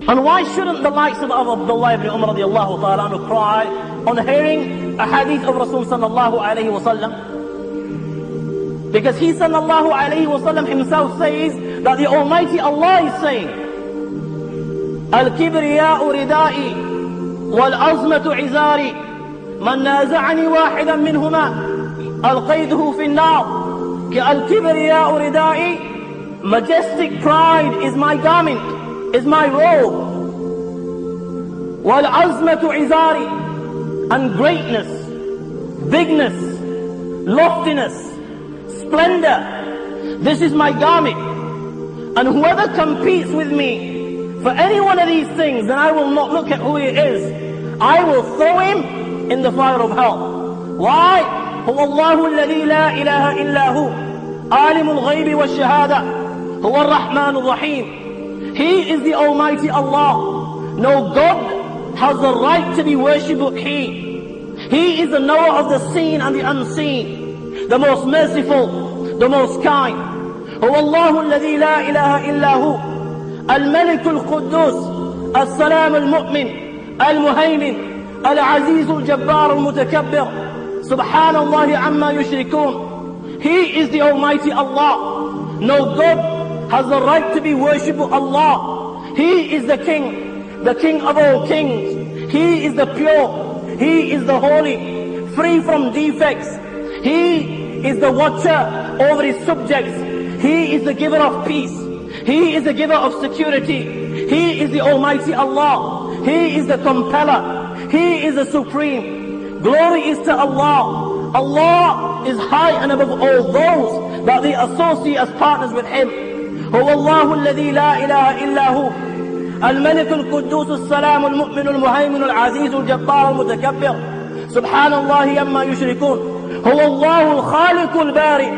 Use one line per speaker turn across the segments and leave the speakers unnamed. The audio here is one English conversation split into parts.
And why shouldn't the likes of Abdullah ibn Umar radiallahu ta'ala anhu cry on hearing a hadith of Rasul sallallahu alayhi wa sallam? Because he sallallahu alayhi wa sallam himself says that the Almighty Allah is saying, Al-kibriya'u ridai wal-azmatu izari man naza'ani wahidan minhuma alqayduhu fi an-nar. Al-kibriya'u ridai, majestic pride is my garment, is my robe. Wal-azmatu izari, and greatness, bigness, loftiness, splendor, this is my garment. And whoever competes with me for any one of these things, then I will not look at who he is. I will throw him in the fire of hell. Why? هو الله الذي لا إله إلا هو عالم الغيب والشهادة هو الرحمن الرحيم. He is the Almighty Allah. No God has the right to be worshipped but He is the knower of the seen and the unseen, the most merciful, the most kind. هو الله الذي لا إله إلا هو الملك القدوس السلام المؤمن المهيمن العزيز الجبار المتكبر سبحان الله عما يشركون. He is the Almighty Allah. No God has the right to be worshipped but Allah. He is the King of all kings. He is the pure, He is the holy, free from defects. He is the watcher over His subjects. He is the giver of peace. He is the giver of security. He is the Almighty Allah. He is the compeller. He is the supreme. Glory is to Allah. Allah is high and above all those that they associate as partners with Him. هو الله الذي لا إله إلا هو الملك القدوس السلام المؤمن المهيمن العزيز الجبار المتكبر سبحان الله عما يشركون. هو الله الخالق البارئ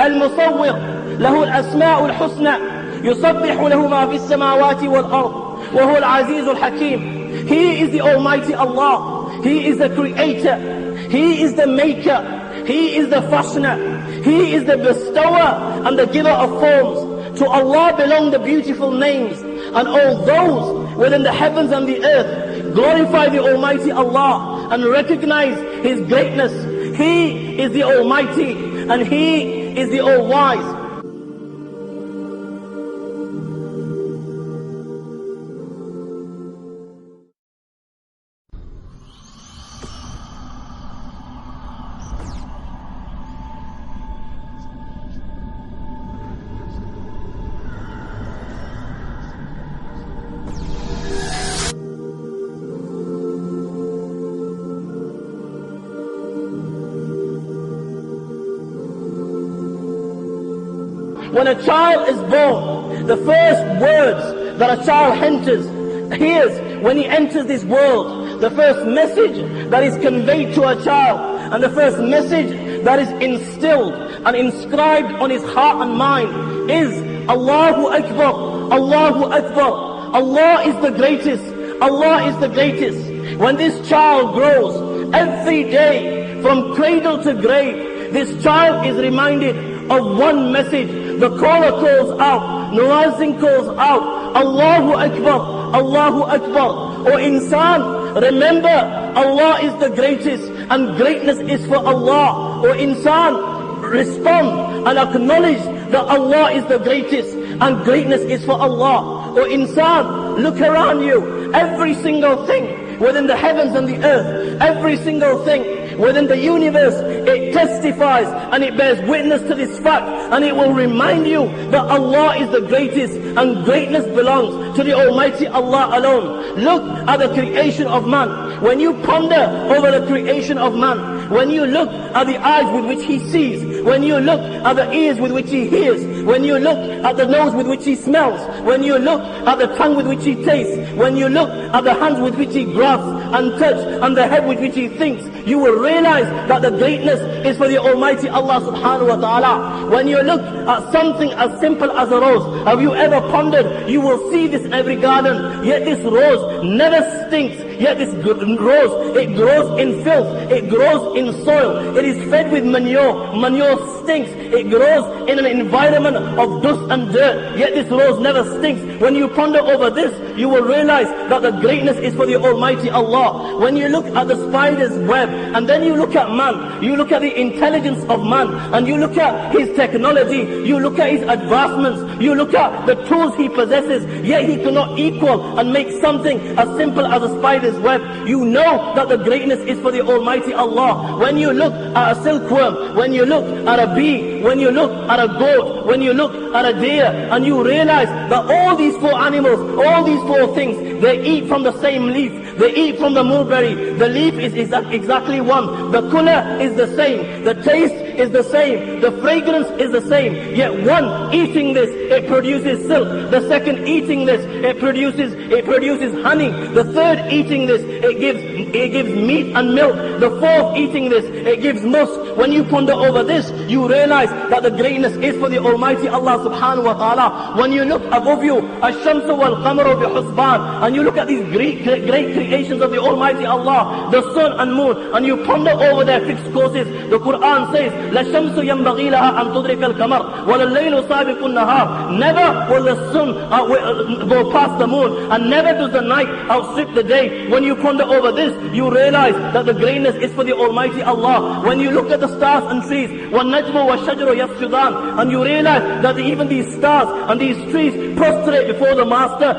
المصور له الأسماء الحسنى يسبح له ما في السماوات والأرض وهو العزيز الحكيم. He is the Almighty Allah. He is the Creator. He is the Maker. He is the Fashioner. He is the Bestower and the Giver of forms. To Allah belong the beautiful names, and all those within the heavens and the earth glorify the Almighty Allah and recognize His greatness. He is the Almighty and He is the All-Wise. When a child is born, the first words that a child hears when he enters this world, the first message that is conveyed to a child, and the first message that is instilled and inscribed on his heart and mind is Allahu Akbar, Allahu Akbar. Allah is the greatest, Allah is the greatest. When this child grows, every day from cradle to grave, this child is reminded of one message. The caller calls out, Muazzin calls out, Allahu Akbar, Allahu Akbar. O insan, remember Allah is the greatest and greatness is for Allah. O insan, respond and acknowledge that Allah is the greatest and greatness is for Allah. O insan, look around you, every single thing within the heavens and the earth, every single thing within the universe, it testifies and it bears witness to this fact, and it will remind you that Allah is the greatest and greatness belongs to the Almighty Allah alone. Look at the creation of man. When you ponder over the creation of man, when you look at the eyes with which he sees, when you look at the ears with which he hears, when you look at the nose with which he smells, when you look at the tongue with which he tastes, when you look at the hands with which he grasps and touch, and the head with which he thinks, you will realize that the greatness is for the Almighty Allah subhanahu wa ta'ala. When you look at something as simple as a rose, have you ever pondered, you will see this in every garden, yet this rose never stinks, yet this rose, it grows in filth, it grows in soil, it is fed with manure rose stinks. It grows in an environment of dust and dirt, yet this rose never stinks. When you ponder over this, you will realize that the greatness is for the Almighty Allah. When you look at the spider's web, and then you look at man, you look at the intelligence of man, and you look at his technology, you look at his advancements, you look at the tools he possesses, yet he cannot equal and make something as simple as a spider's web. You know that the greatness is for the Almighty Allah. When you look at a silkworm, when you look at a bee, when you look at a goat, when you look at a deer, and you realize that all these four animals, all these four things, they eat from the same leaf, they eat from the mulberry. The leaf is exactly one, the color is the same, the taste is the same, the fragrance is the same, yet one eating this, it produces silk. The second eating this, it produces honey. The third eating this, it gives meat and milk. The fourth eating this, it gives musk. When you ponder over this, you realize that the greatness is for the Almighty Allah subhanahu wa ta'ala. When you look above you, ash-shamsu wal-qamaru bi-husban, and you look at these great creations of the Almighty Allah, the sun and moon, and you ponder over their fixed courses, the Quran says, لَشَمْسُ يَنْبَغِي لَهَا أَن تُدْرِكَ الْقَمَرَ وَلَلَّيْلُ سَابِقُ النَّهَارِ. Never will the sun go past the moon, and never does the night outstrip the day. When you ponder over this, you realize that the greatness is for the Almighty Allah. When you look at the stars and trees, وَالنَّجْمُ وَالشَّجَرُ يَسْجُدَانِ, and you realize that even these stars and these trees prostrate before the Master,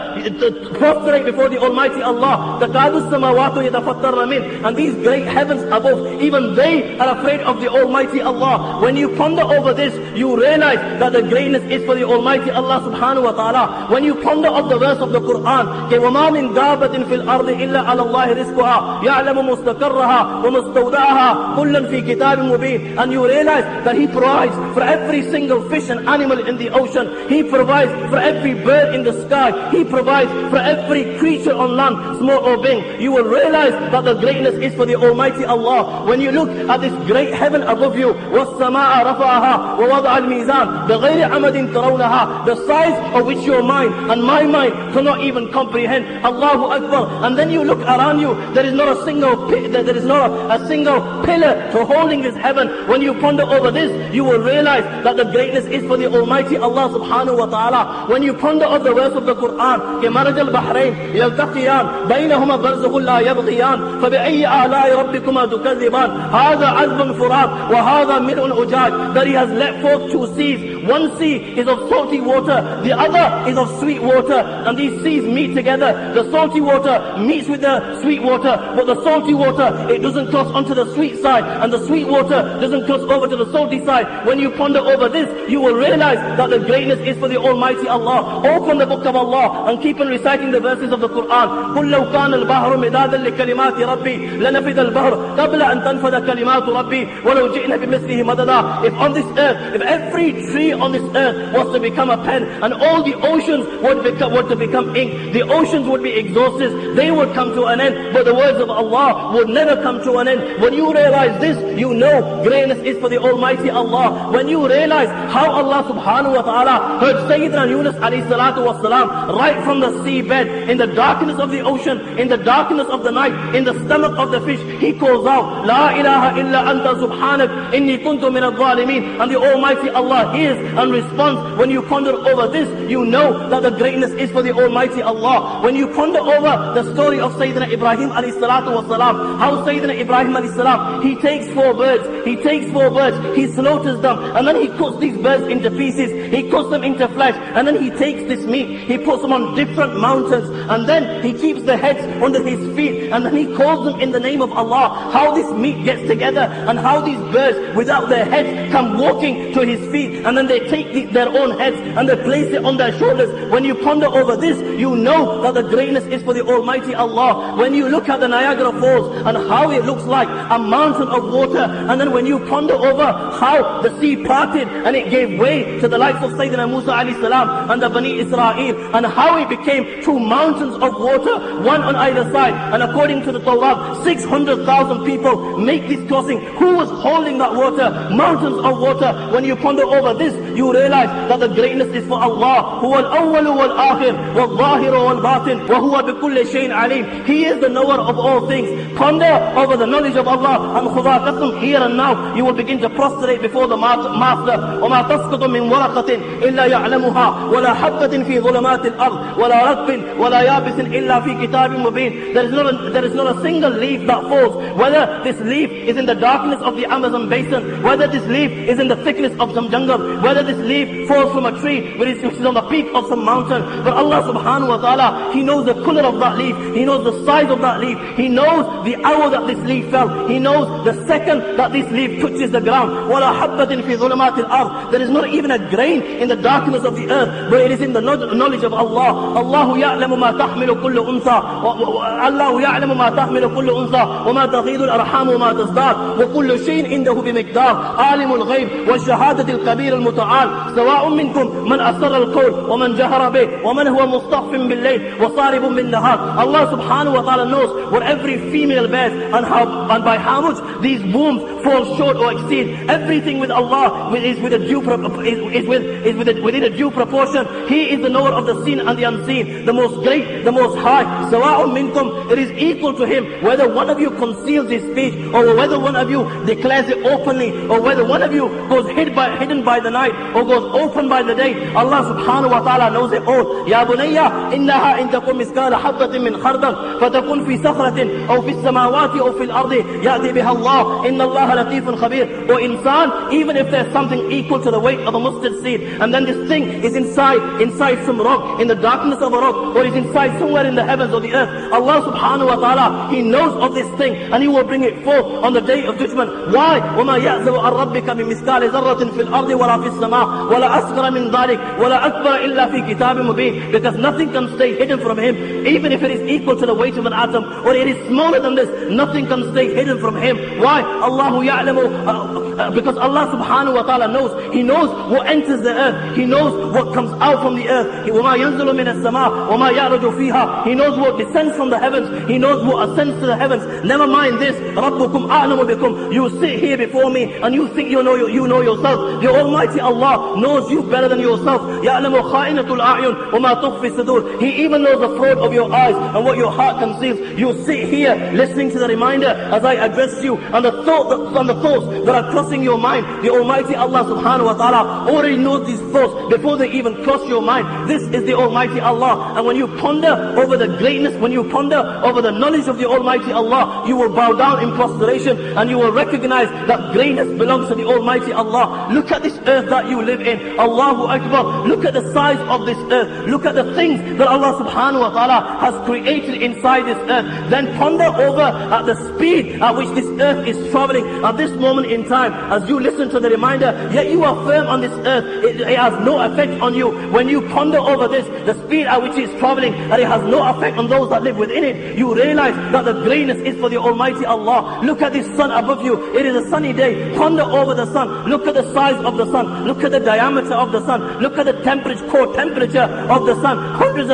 prostrate before the Almighty Allah. تَكَادُ السَّمَاوَاتُ يَتَفَطَّرْنَ مِنْهُ, and these great heavens above, even they are afraid of the Almighty Allah. When you ponder over this, you realize that the greatness is for the Almighty Allah subhanahu wa ta'ala. When you ponder of the verse of the Quran, وَمَا مِن دَابَةٍ فِي الْأَرْضِ إِلَّا عَلَى اللَّهِ رِزْقُهَا يَعْلَمُ مُسْتَقَرَّهَا وَمُسْتَوْدَعَهَا كُلًّا فِي كِتَابٍ مُبِينٍ, and you realize that He provides for every single fish and animal in the ocean. He provides for every bird in the sky. He provides for every creature on land, small or big. You will realize that the greatness is for the Almighty Allah. When you look at this great heaven above you, وَالسَّمَاءَ رَفَعَهَا وَوَضَعَ الْمِيزَانَ بِغَيْرِ عَمَدٍ تَرَوْنَهَا, the size of which your mind and my mind cannot even comprehend. Allahu Akbar. And then you look around you, there is not a single pillar to holding this heaven. When you ponder over this, you will realize that the greatness is for the Almighty Allah subhanahu wa ta'ala. When you ponder of the verse of the Quran, كَمَرَجَ الْبَحْرَيْنِ يَلْتَقِيَانِ بَيْنَهُمَا بَرْزَخٌ لَا يَبْغِيَانِ فَبِأَيِّ آلَاءِ رَبِّكُمَا تُكَذِّبَانِ هَذَا عَذْبٌ فُرَاتٌ وَهَذَا مِلْءٌ أُجَاجٌ. That He has let forth two seas. One sea is of salty water, the other is of sweet water, and these seas meet together. The salty water meets with the sweet water, but the salty water, it doesn't cross onto the sweet side, and the sweet water doesn't cross over to the salty side. When you ponder over this, you will realize that the greatness is for the Almighty Allah. Open the book of Allah and keep on reciting the verses of the Quran. قُلْ لَوْ كَانَ الْبَحْرُ مِدَادًا لِكَلِمَاتِ رَبِّي لَنَفِدَ الْبَحْرُ قَبْلَ أَن تَنْفَدَ كَلِمَاتُ رَبِّي وَلَوْ جِئْنَا بِمِثْلِهِ مَدَدًا. If on this earth, if every tree on this earth was to become a pen, and all the oceans were to become ink, the oceans would be exhausted, they would come to an end, but the words of Allah would never come to an end. When you realize this, you know greatness is for the Almighty Allah. When you realize how Allah subhanahu wa ta'ala heard Sayyidina Yunus alayhi salatu wasalam right from the seabed, in the darkness of the ocean, in the darkness of the night, in the stomach of the fish, he calls out, La ilaha illa anta subhanak inni kuntu min al-zalimin, and the Almighty Allah hears and responds. When you ponder over this, you know that the greatness is for the Almighty Allah. When you ponder over the story of Sayyidina Ibrahim alayhi salatu wasalam, how Sayyidina Ibrahim alayhi salam, he takes four birds, he slaughters them, and then he cuts these birds into pieces, he cuts them into flesh, and then he takes this meat, he puts them on different mountains, and then he keeps the heads under his feet, and then he calls them in the name of Allah. How this meat gets together, and how these birds without their heads come walking to his feet, and then they take their own heads and they place it on their shoulders. When you ponder over this, you know that the greatness is for the Almighty Allah. When you look at the Niagara Falls and how it looks like a mountain of water, and then when you ponder over how the sea parted and it gave way to the likes of Sayyidina Musa alayhi salam and the Bani Israel, and how it became two mountains of water, one on either side, and according to the Torah, 600,000 people make this crossing. Who was holding that water? Mountains of water. When you ponder over this, you realize that the greatness is for Allah. Huwa al-awwal wal-akhir, wal-zahir wal-batin, wa huwa bikulli shay'in alim. He is the knower of all things. Ponder over the knowledge of Allah, and khuda qasam, here and now, you will begin to prostrate before the Master. وَمَا تَسْقُطُ مِنْ وَرَقَةٍ إِلَّا يَعْلَمُهَا وَلَا حَبَّةٍ فِي ظُلُمَاتِ الْأَرْضِ وَلَا رَطْبٍ وَلَا يَابِسٍ إِلَّا فِي كِتَابٍ مُبِينٍ. There is not a single leaf that falls, whether this leaf is in the darkness of the Amazon basin, whether this leaf is in the thickness of some jungle, whether this leaf falls from a tree which is on the peak of some mountain. But Allah subhanahu wa ta'ala, He knows the color of that leaf, He knows the size of that leaf, He knows the hour that this leaf fell, He knows the second that this leaf touches the ground. وَلَا حَبَّةٍ فِي ظُلُمَاتِ الْأَرْضِ. There is not even a grain in the darkness of the earth, but it is in the knowledge of Allah. Allah يَعْلَمُ مَا تَحْمِلُ كُلُّ أُنْثَى Allah يَعْلَمُ مَا تَحْمِلُ كُلُّ أُنْثَى وَمَا تَغِيضُ الْأَرْحَامُ وَمَا تَزْدَادُ وَكُلُّ شَيْءٍ عِنْدَهُ بِمِقْدَارٍ عَالِمُ الْغَيْبِ وَالشَّهَادَةِ الْكَبِيرُ الْمُتَعَالِ سَوَاءٌ مِنْكُمْ مَنْ أَسَرَّ الْقَوْلَ وَمَنْ جَهَرَ بِهِ وَمَنْ هُوَ مُسْتَخْفٍ بِاللَّيْلِ وَصَارِبٌ بِالنَّهَارِ. Allah subhanahu wa ta'ala knows what every female bears and by how much these wombs fall short or exceed. Everything with Allah is within a due proportion. He is the knower of the seen and the unseen, the most great, the most high. Sawa'un minkum, it is equal to Him whether one of you conceals His speech, or whether one of you declares it openly, or whether one of you goes hidden by the night, or goes open by the day. Allah subhanahu wa ta'ala knows it all. Ya bunayya, innaha in takum miskala habbatin min khardal, fatakun fi sakhratin, aw fi samawati, aw fil ardi, ya'ti biha Allah, inna Allah latifun khabir. Or insan, even if there's something equal to the weight of a mustard seed, and then this thing is inside some rock, in the darkness of a rock, or is inside somewhere in the heavens or the earth, Allah subhanahu wa ta'ala, He knows of this thing, and He will bring it forth on the day of judgment. Why? وَمَا يَعْزَوْ عَنْ رَبِّكَ مِنْ مِثْقَالِ ذَرَّةٍ فِي الْأَرْضِ وَلَا فِي السَّمَاءِ وَلَا أَصْغَرَ مِنْ ذَلِكَ وَلَا أَكْبَرَ إِلَّا فِي كِتَابٍ مُبِينٍ. Because nothing can stay hidden from Him, even if it is equal to the weight of an atom, or it is smaller than this, nothing can stay hidden from Him. Why? Allahu ya'lamu, because Allah subhanahu wa ta'ala knows. He knows what enters the earth, He knows what comes out from the earth. وَمَا يَنزِلُ مِنَ السَّمَاءِ وَمَا يَعْرُجُ فِيهَا. He knows what descends from the heavens, He knows what ascends to the heavens. Never mind this. رَبُّكُمْ أَعْلَمُ بِكُمْ. You sit here before me and you think you know yourself. The Almighty Allah knows you better than yourself. يَعْلَمُ خَائِنَةُ الْأَعْيُنِ وَمَا تُخْفِي الصُّدُورِ. He even knows the fraud of your eyes and what your heart conceals. You sit here listening to the reminder as I address you, and the thoughts that are crossing your mind. The Almighty Allah subhanahu wa ta'ala already knows these thoughts before they even cross your mind. This is the Almighty Allah. And when you ponder over the greatness, when you ponder over the knowledge of the Almighty Allah, you will bow down in prostration and you will recognize that greatness belongs to the Almighty Allah. Look at this earth that you live in. Allahu Akbar. Look at the size of this earth. Look at the things that Allah subhanahu wa ta'ala has created inside this earth. Then ponder over at the speed at which this earth is traveling at this moment in time. As you listen to the reminder, yet you are firm on this earth. It has no effect on you. When you ponder over this, the speed at which it is traveling, and it has no effect on those that live within it, you realize that the greatness is for the Almighty Allah. Look at this sun above you. It is a sunny day. Ponder over the sun. Look at the size of the sun. Look at the diameter of the sun. Look at the core temperature of the sun. Hundreds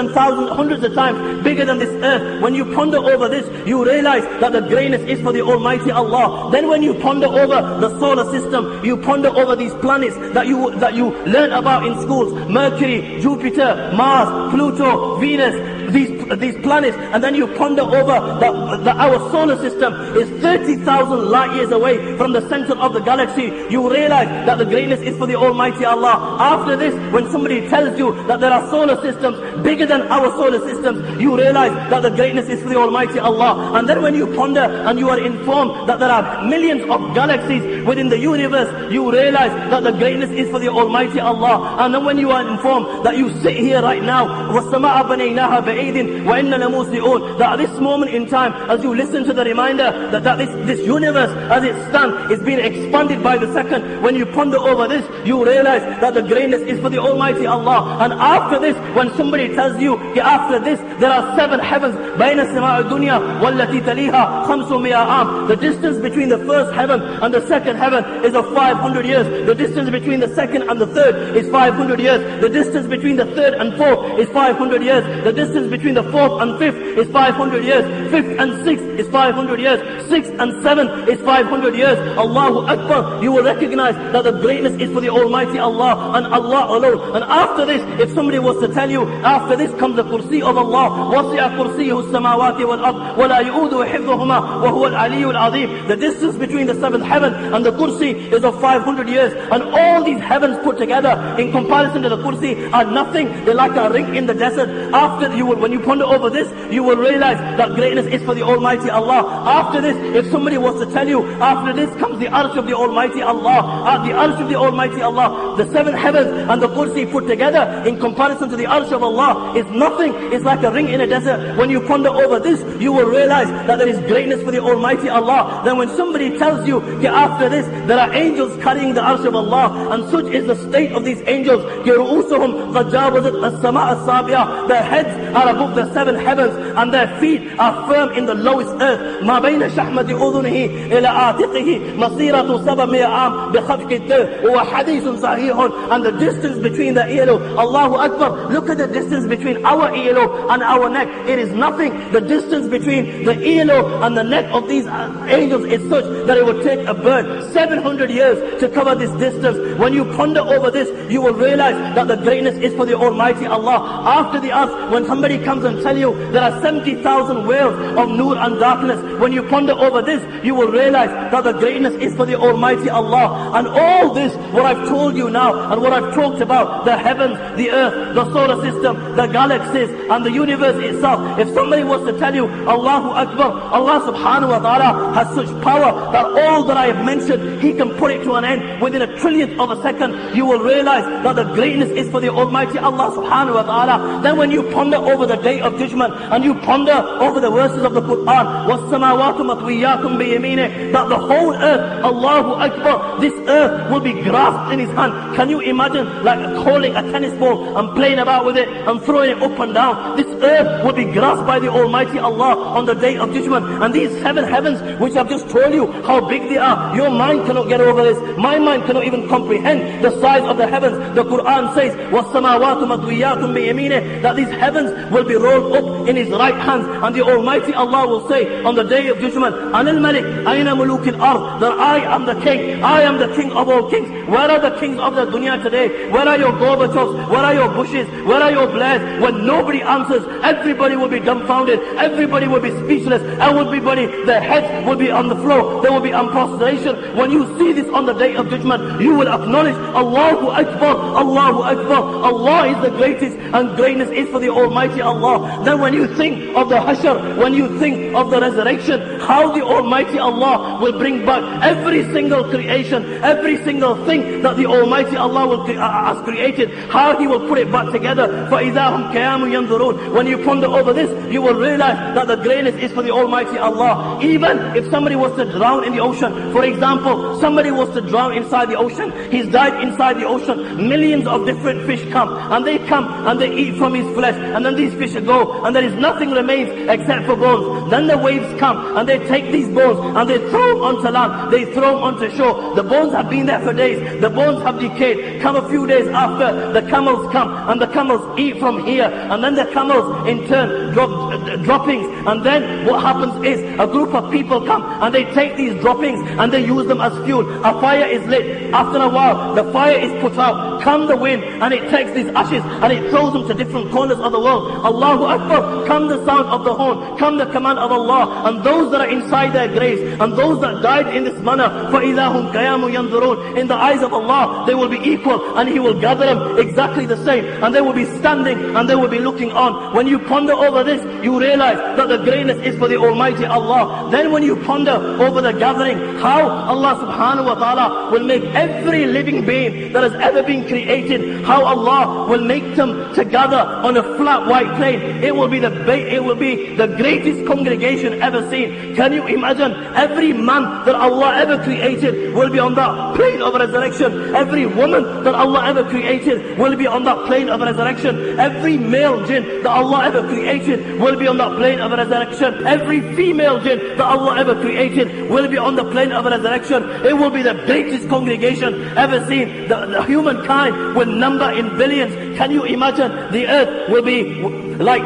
of times bigger than this earth. When you ponder over this, you realize that the greatness is for the Almighty Allah. Then when you ponder over the solar system, you ponder over these planets that you learn about in schools. Mercury, Jupiter, Mars, Pluto, Venus, these planets, and then you ponder over that our solar system is 30,000 light years away from the center of the galaxy. You realize that the greatness is for the Almighty Allah. After this, when somebody tells you that there are solar systems bigger than our solar systems, you realize that the greatness is for the Almighty Allah. And then when you ponder and you are informed that there are millions of galaxies within the universe, you realize that the greatness is for the Almighty Allah. And then when you are informed that you sit here right now, وَالسَّمَاءَ بَنَيْنَاهَا بِأَيْدٍ وَإِنَّا لَمُوسِعُونَ, that at this moment in time, as you listen to the reminder that this universe as it stands is being expanded by the second, when you ponder over this, you realize that the greatness is for the Almighty Allah. And after this, when somebody tells you, after this, there are 7 heavens, بَيْنَ السَّمَاءِ الدُّنْيَا وَالَّتِي تَلِيهَا 500 عام. The distance between the first heaven and the second heaven is of 500 years. The distance between the second and the third is 500 years. The distance between the third and fourth is 500 years. The distance between the fourth and fifth is 500 years. Fifth and sixth is 500 years. Sixth and seventh is 500 years. Allahu Akbar. You will recognize that the greatness is for the Almighty Allah and Allah alone. And after this, if somebody was to tell you, after this comes the kursi of Allah, وَسِعَ كُرْسِيهُ السَّمَاوَاتِ وَالْأَرْضِ وَلَا يُؤُودُهُ حِفْظُهُمَا وَهُوَ الْعَلِيُّ الْعَظِيمُ. The distance between the seventh heaven and the kursi is of 500 years. And all these heavens put together in comparison to the kursi are nothing. They're like a ring in the desert. After when you ponder over this, you will realize that greatness is for the Almighty Allah. After this, if somebody was to tell you, after this comes the arsh of the Almighty Allah, the arsh of the Almighty Allah, the seven heavens and the kursi put together in comparison to the arsh of Allah is nothing. It's like a ring in a desert. When you ponder over this, you will realize that there is greatness for the Almighty Allah. Then when somebody tells you that after this there are angels carrying the arsh of Allah, and such is the state of these angels, رؤوسهم قد جاوزت السماء السابعة, their heads are above the seven heavens and their feet are firm in the lowest earth. ما بين شحمة أذنه إلى عاتقه مسيرة 700 عام بخفق الدر وحديث صحيح. And the distance between the earlobe, Allahu Akbar, look at the distance between our earlobe and our neck. It is nothing. The distance between the earlobe and the neck of these angels is such that it would take a bird 700 years to cover this distance. When you ponder over this, you will realize that the greatness is for the Almighty Allah. After the arsh, when somebody comes and tell you there are 70,000 wells of nur and darkness, when you ponder over this, you will realize that the greatness is for the Almighty Allah. And all this, what I've told you now, and what I've talked about, the heavens, the earth, the solar system, the galaxies, and the universe itself, if somebody was to tell you, Allahu Akbar, Allah subhanahu wa ta'ala has such power that all that I have mentioned, He can put it to an end within a trillionth of a second, you will realize that the greatness is for the Almighty Allah subhanahu wa ta'ala. Then when you ponder over the day of judgment, and you ponder over the verses of the Quran, وَالسَّمَاوَاتُ مَطْوِيَّاتٌ بِيَمِينِهِ, that the whole earth, Allahu Akbar, this earth will be grasped in His hand. Can you imagine like holding a tennis ball and playing about with it and throwing it up and down? This earth will be grasped by the Almighty Allah on the day of judgment. And these seven heavens, which I've just told you how big they are, your mind cannot get over this. My mind cannot even comprehend the size of the heavens. The Quran says, وَالسَّمَاوَاتُ مَطْوِيَّاتٌ بِيَمِينِهِ, that these heavens will be rolled up in His right hand. And the Almighty Allah will say on the day of judgment, أَنَا الْمَلِكُ أَيْنَ مُلُوكِ الْأَرْضِ, that I am the king. I am the king of all kings. Where are the kings of the dunya today? Where are your Gorbachevs? Where are your Bushes? Where are your Blairs? When nobody answers, everybody will be dumbfounded. Everybody will be speechless. Everybody, their heads will be on the floor. There will be prostration. When you see this on the day of judgment, you will acknowledge, Allahu Akbar, Allahu Akbar. Allah is the greatest, and greatness is for the Almighty Allah. Then when you think of the Hashr, when you think of the resurrection, how the Almighty Allah will bring back every single creation, every single thing that the Almighty Allah has created, how He will put it back together. فَإِذَا هُمْ قِيَامٌ يَنْظُرُونَ. When you ponder over this, you will realize that the greatness is for the Almighty Allah. Even if somebody was to drown in the ocean, for example, somebody was to drown inside the ocean, he's died inside the ocean, millions of different fish come and they eat from his flesh, and then these fish go, and there is nothing remains except for bones. Then the waves come and they take these bones and they throw them onto land, they throw them onto shore. The bones have been there for days, the bones have decayed. Come a few days after, the camels come and the camels eat from here, and then the camels in turn drop droppings, and then what happens is a group of people come and they take these droppings and they use them as fuel. A fire is lit. After a while, the fire is put out. Come the wind and it takes these ashes and it throws them to different corners of the world. Allahu Akbar. Come the sound of the horn. Come the command of Allah. And those that are inside their graves and those that died in this manner, فَإِذَا هُمْ قِيَامٌ يَنْظُرُونَ, in the eyes of Allah, they will be equal, and He will gather them exactly the same, and they will be standing and they will be looking on. When you ponder over this, you realize that the greatness is for the Almighty Allah. Then when you ponder over the gathering, how Allah subhanahu wa ta'ala will make every living being that has ever been created, how Allah will make them to gather on a flat white plane. It will be the greatest congregation ever seen. Can you imagine? Every man that Allah ever created will be on that plane of resurrection. Every woman that Allah ever created will be on that plane of resurrection. Every male jinn that Allah ever created will be on that plane of resurrection. Every female jinn that Allah ever created will be on the plane of resurrection. It will be the greatest congregation ever seen. The humankind will number in billions. Can you imagine? The earth will be like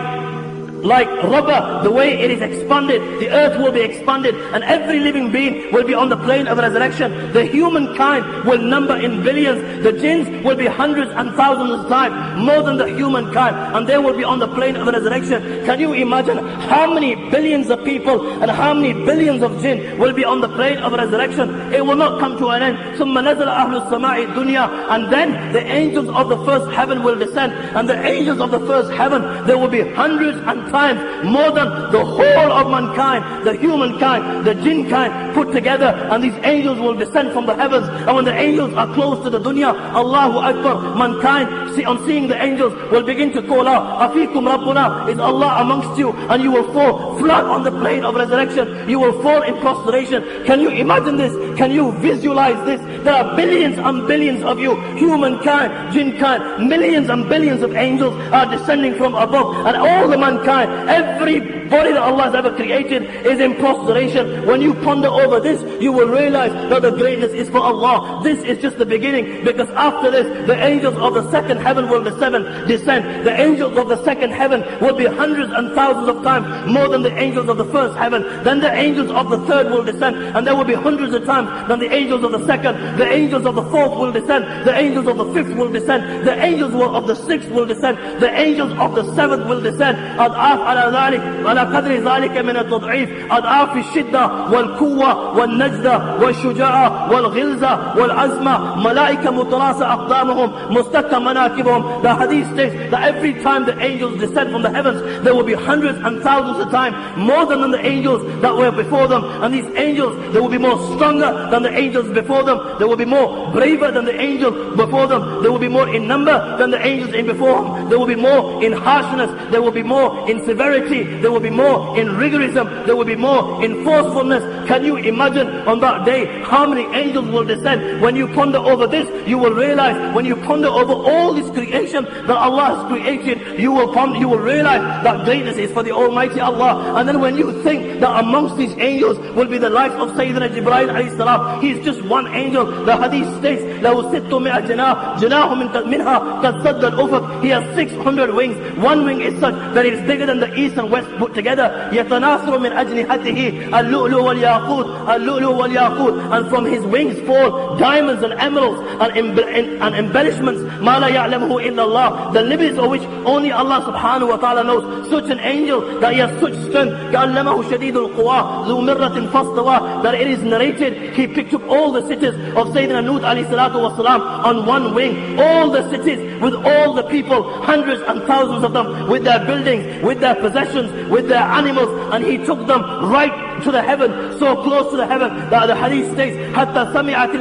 like rubber, the way it is expanded, the earth will be expanded, and every living being will be on the plane of resurrection. The humankind will number in billions. The jinns will be hundreds and thousands of times more than the humankind, and they will be on the plane of resurrection. Can you imagine how many billions of people and how many billions of jinn will be on the plane of resurrection? It will not come to an end. ثُمَّ نَزَلَ أَهْلُ السَّمَاءِ الدُّنْيَا, and then the angels of the first heaven will descend, and the angels of the first heaven, there will be hundreds and times more than the whole of mankind, the humankind, the jinn kind put together, and these angels will descend from the heavens. And when the angels are close to the dunya, Allahu Akbar, mankind on seeing the angels will begin to call out, Afikum Rabbuna, is Allah amongst you? And you will fall flat on the plane of resurrection. You will fall in prostration. Can you imagine this? Can you visualize this? There are billions and billions of you, humankind, jinn kind, millions and billions of angels are descending from above, and all the mankind, everybody that Allah has ever created is in prostration. When you ponder over this, you will realize that the greatness is for Allah. This is just the beginning, because after this, the angels of the second heaven will descend. The angels of the second heaven will be hundreds and thousands of times more than the angels of the first heaven. Then the angels of the third will descend, and there will be hundreds of times than the angels of the second. The angels of the fourth will descend. The angels of the fifth will descend. The angels of the sixth will descend. The angels of the seventh will descend. أضعاف على ذلك على قدر ذلك من التضعيف. أضعاف الشدة والقوة والنجدة والشجاعة والغلظة والعزمة. ملائكة متراصة أقدامهم مستكة مناكبهم. The hadith states that every time the angels descend from the heavens, there will be hundreds and thousands of times more than the angels that were before them. And these angels, they will be more stronger than the angels before them. They will be more braver than the angels before them. They will be more in number than the angels in before them. They will be more in harshness. They will be more in severity. They will be more in rigorism. They will be more in forcefulness. Can you imagine on that day how many angels will descend? When you ponder over this, you will realize, when you ponder over all this creation that Allah has created, you will realize that greatness is for the Almighty Allah. And then when you think that amongst these angels will be the life of Sayyidina Jibreel alayhi salam, he is just one angel. The hadith states, لَهُ سِتُّمِئَ جَنَاحٍ مِنْهَا قَدْ سَدَّ الْأُفُقِ. He has 600 wings. One wing is such that it is bigger than the east and west put together. يَتَنَاثُرُ مِنْ أَجْنِحَتِهِ اللُّؤْلُؤُ وَالْيَاقُوتُ اللُّؤْلُؤُ وَالْيَاقُوتُ. And from his wings fall diamonds and emeralds and embellishments. مَا لَا يَعْلَمُهُ إِلَّا اللَّهُ. The limits of which only Allah subhanahu wa ta'ala knows. Such an angel that he has such strength. كَأَلَّمَهُ شَدِيدُ الْقُوَى ذُو مِرَّةٍ فَاسْتَوَى. That it is narrated, he picked up all the cities of Sayyidina Nuh alayhi salatu wasalam on one wing. All the cities with all the people, hundreds and thousands of them, with their buildings, with their possessions, with their animals, and he took them right to the heaven, so close to the heaven that the hadith states, حتى سمعت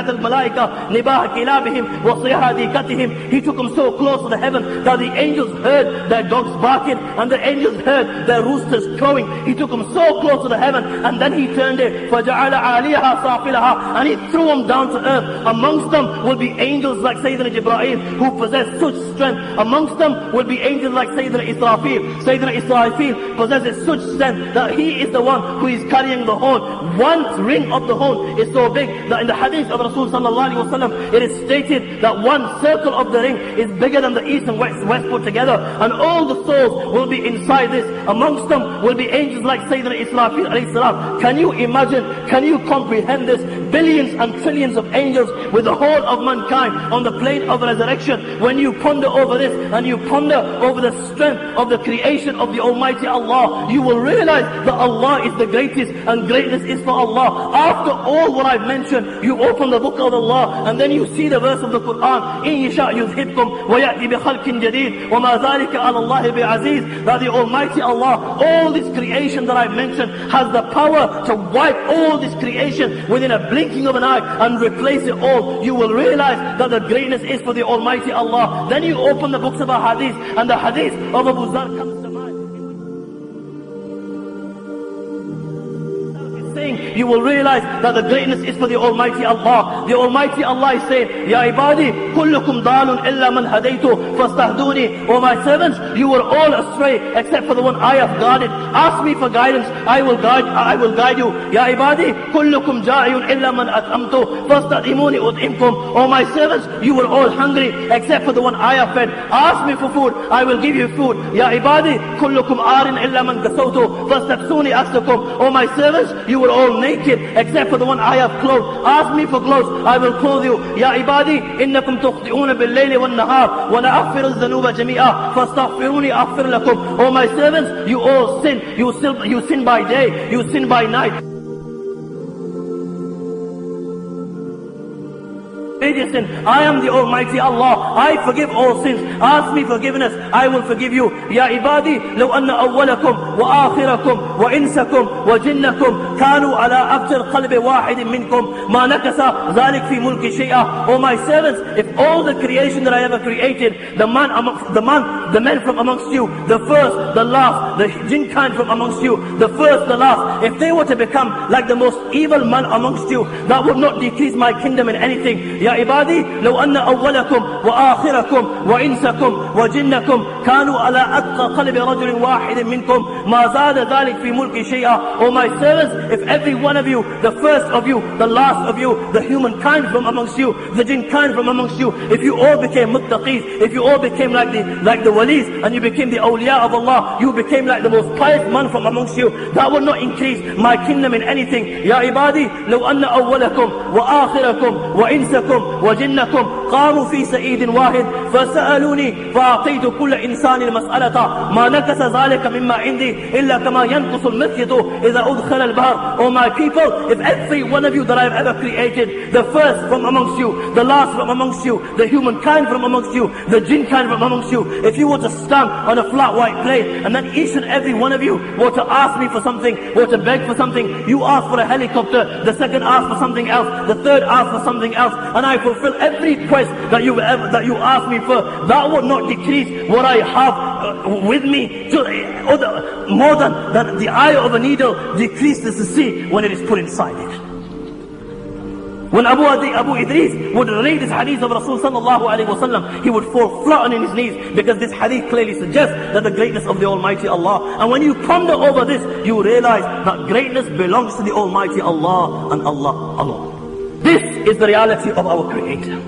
الملائكة نباح كلابهم وصيحة ديكتهم. He took them so close to the heaven that the angels heard their dogs barking and the angels heard their roosters crowing. He took them so close to the heaven, and then he turned it, فجعل عاليها سافلها, and he threw them down to earth. Amongst them will be angels like Sayyidina Jibreel, who possess such strength. Amongst them will be angels like Sayyidina Israfil. Sayyidina Israfil possesses such strength that he is the one who is carrying the horn. One ring of the horn is so big that in the hadith of Rasul sallallahu alaihi wasallam, it is stated that one circle of the ring is bigger than the east and west put together, and all the souls will be inside this. Amongst them will be angels like Sayyidina Israfil alayhi salam. Can you imagine, can you comprehend this? Billions and trillions of angels with the whole of mankind on the plane of resurrection. When you ponder over this and you ponder over the strength of the creation of the Almighty Allah, you will realize that Allah is the greatest and greatness is for Allah. After all what I've mentioned, you open the book of Allah and then you see the verse of the Quran, إِن يَشَاء يُذْهِبْكُمْ وَيَأْتِ بِخَلْقٍ جَدِيدٍ وَمَا ذَلِكَ عَلَى اللَّهِ بِعَزِيزٍ. That the Almighty Allah, all this creation that I've mentioned, has the power to wipe all this creation within a blinking of an eye and replace it all. You will realize that the greatness is for the Almighty Allah. Then you open the books of Hadith, and the Hadith of Abu Zar comes to mind. saying, you will realize that the greatness is for the Almighty Allah. The Almighty Allah is saying, Ya ibadi, kullukum dalun illa man hadaytu fastahduni. O my servants, you were all astray except for the one I have guided. Ask me for guidance, I will guide you. Ya ibadi, kullukum ja'iyun illa man at'amtu fastadimuni ut'imkum. O my servants, you were all hungry except for the one I have fed. Ask me for food, I will give you food. Ya ibadi, kullukum arin illa man kasawtu fastaksuni aslakum. O my servants, you were all naked except for the one I have clothed. Ask me for clothes, I will clothe you. Ya ibadi, innakum tukhti'una bil-layli wan-nahar wa la aghfiru adh-dhunuba jami'a fastaghfiruni aghfir lakum. O my servants, you all sin. You sin by day, you sin by night. I am the Almighty Allah. I forgive all sins. Ask me forgiveness, I will forgive you. Ya ibadi, law anna awwalakum wa akhirakum wa insakum wa jinnakum kanu ala afjar qalbi wahidin minkum ma nakasa dhalik fi mulki shay'a. O my servants, if all the creation that I ever created, the men from amongst you, the first, the last, the jinn kind from amongst you, the first, the last, if they were to become like the most evil man amongst you, that would not decrease my kingdom in anything. Ya عبادي لو أن أولكم وآخركم وإنسكم وجنكم كانوا على أتقى قلب رجل واحد منكم ما زاد ذلك في ملك شيئا. O my servants, if every one of you, the first of you, the last of you, the humankind from amongst you, the jinn kind from amongst you, if you all became muttaqis, if you all became like the walis, and you became the awliya of Allah, you became like the most pious man from amongst you, that would not increase my kingdom in anything. Ya ibadi, لو أن أولكم وآخركم وإنسكم وجنكم قاموا في سعيد واحد فسألوني فأعطيت كل إنسان مسألة ما نكس ذلك مما عندي إلا كما ينقص المخيط إذا أدخل البحر. O my people, if every one of you that I have ever created, the first from amongst you, the last from amongst you, the humankind from amongst you, the jinn kind from amongst you, if you were to stand on a flat white plate and then each and every one of you were to ask me for something, were to beg for something, you ask for a helicopter, the second ask for something else, the third ask for something else, and I fulfill every request that you ask me for, that would not decrease what I have with me more than the eye of a needle decreases the sea when it is put inside it. When Abu Idris would read this hadith of Rasul sallallahu alayhi wa sallam, he would fall flat on his knees, because this hadith clearly suggests that the greatness of the Almighty Allah. And when you ponder over this, you realize that greatness belongs to the Almighty Allah and Allah alone. This is the reality of our Creator.